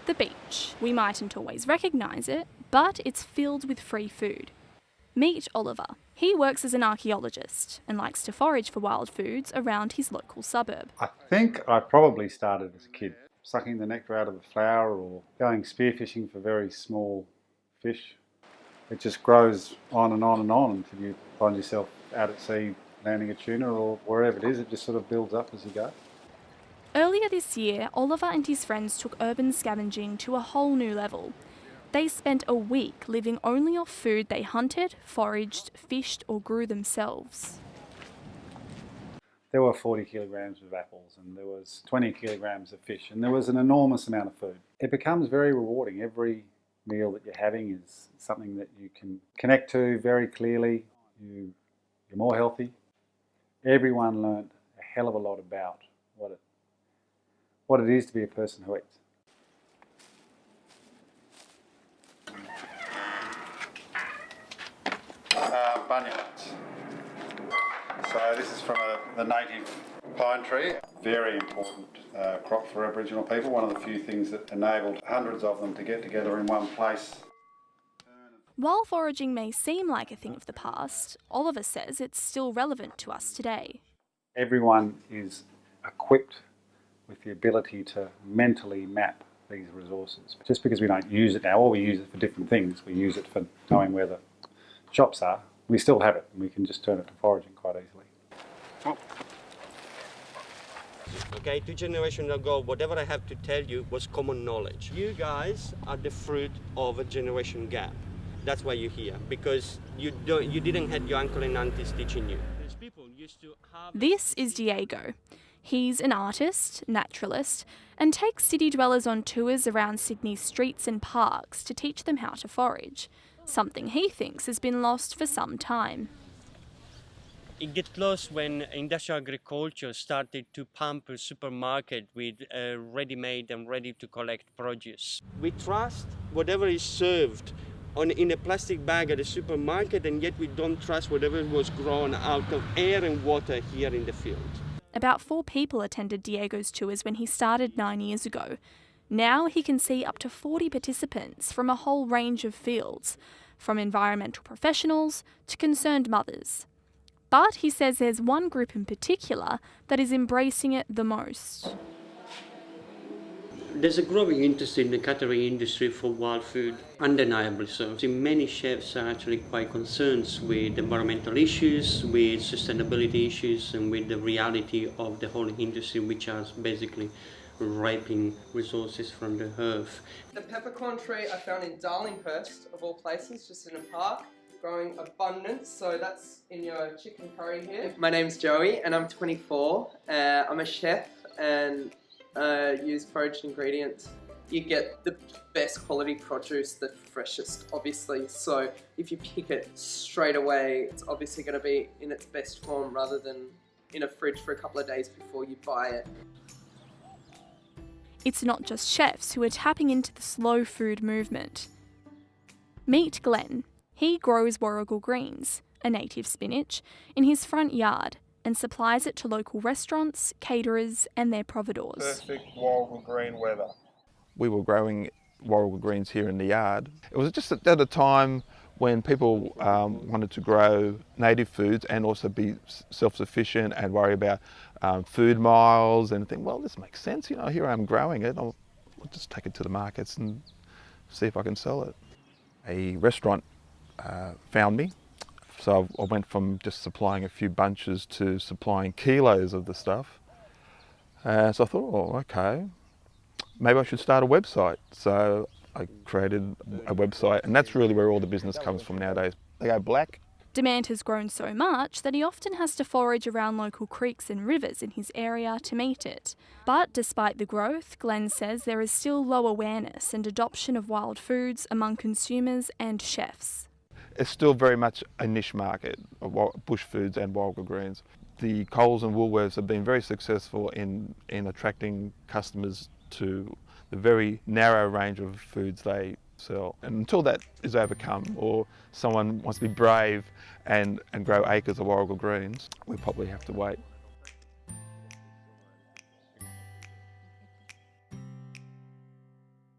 The beach. We mightn't always recognise it, but it's filled with free food. Meet Oliver. He works as an archaeologist and likes to forage for wild foods around his local suburb. I think I probably started as a kid, sucking the nectar out of a flower or going spearfishing for very small fish. It just grows on and on and on until you find yourself out at sea landing a tuna or wherever it is. It just sort of builds up as you go. Earlier this year, Oliver and his friends took urban scavenging to a whole new level. They spent a week living only off food they hunted, foraged, fished or grew themselves. There were 40 kilograms of apples and there was 20 kilograms of fish and there was an enormous amount of food. It becomes very rewarding. Every meal that you're having is something that you can connect to very clearly. You're more healthy. Everyone learned a hell of a lot about what it is to be a person who eats. Bunyans. So this is from the native pine tree. Very important crop for Aboriginal people. One of the few things that enabled hundreds of them to get together in one place. While foraging may seem like a thing of the past, Oliver says it's still relevant to us today. Everyone is equipped with the ability to mentally map these resources. Just because we don't use it now, or we use it for different things, we use it for knowing where the shops are, we still have it and we can just turn it to foraging quite easily. Okay, 2 generations ago, whatever I have to tell you was common knowledge. You guys are the fruit of a generation gap. That's why you're here, because you didn't have your uncle and aunties teaching you. This is Diego. He's an artist, naturalist, and takes city dwellers on tours around Sydney's streets and parks to teach them how to forage, something he thinks has been lost for some time. It gets lost when industrial agriculture started to pump a supermarket with ready-made and ready-to-collect produce. We trust whatever is served in a plastic bag at a supermarket, and yet we don't trust whatever was grown out of air and water here in the field. About 4 people attended Diego's tours when he started 9 years ago. Now he can see up to 40 participants from a whole range of fields, from environmental professionals to concerned mothers. But he says there's one group in particular that is embracing it the most. There's a growing interest in the catering industry for wild food, undeniably so. Many chefs are actually quite concerned with environmental issues, with sustainability issues, and with the reality of the whole industry, which is basically raping resources from the earth. The peppercorn tree I found in Darlinghurst, of all places, just in a park, growing abundance, so that's in your chicken curry here. My name's Joey and I'm 24. I'm a chef and use foraged ingredients. You get the best quality produce, the freshest obviously, so if you pick it straight away, it's obviously going to be in its best form rather than in a fridge for a couple of days before you buy it. It's not just chefs who are tapping into the slow food movement. Meet Glenn. He grows warrigal greens, a native spinach, in his front yard and supplies it to local restaurants, caterers and their providors. Perfect warrigal green weather. We were growing warrigal greens here in the yard. It was just at a time when people wanted to grow native foods and also be self-sufficient and worry about food miles and think, well, this makes sense, you know, here I'm growing it, I'll just take it to the markets and see if I can sell it. A restaurant found me, so I went from just supplying a few bunches to supplying kilos of the stuff. So I thought, oh, okay, maybe I should start a website. So I created a website, and that's really where all the business comes from nowadays. They go black. Demand has grown so much that he often has to forage around local creeks and rivers in his area to meet it. But despite the growth, Glenn says there is still low awareness and adoption of wild foods among consumers and chefs. It's still very much a niche market of bush foods and warrigal greens. The Coles and Woolworths have been very successful in attracting customers to the very narrow range of foods they sell. And until that is overcome, or someone wants to be brave and grow acres of warrigal greens, we probably have to wait.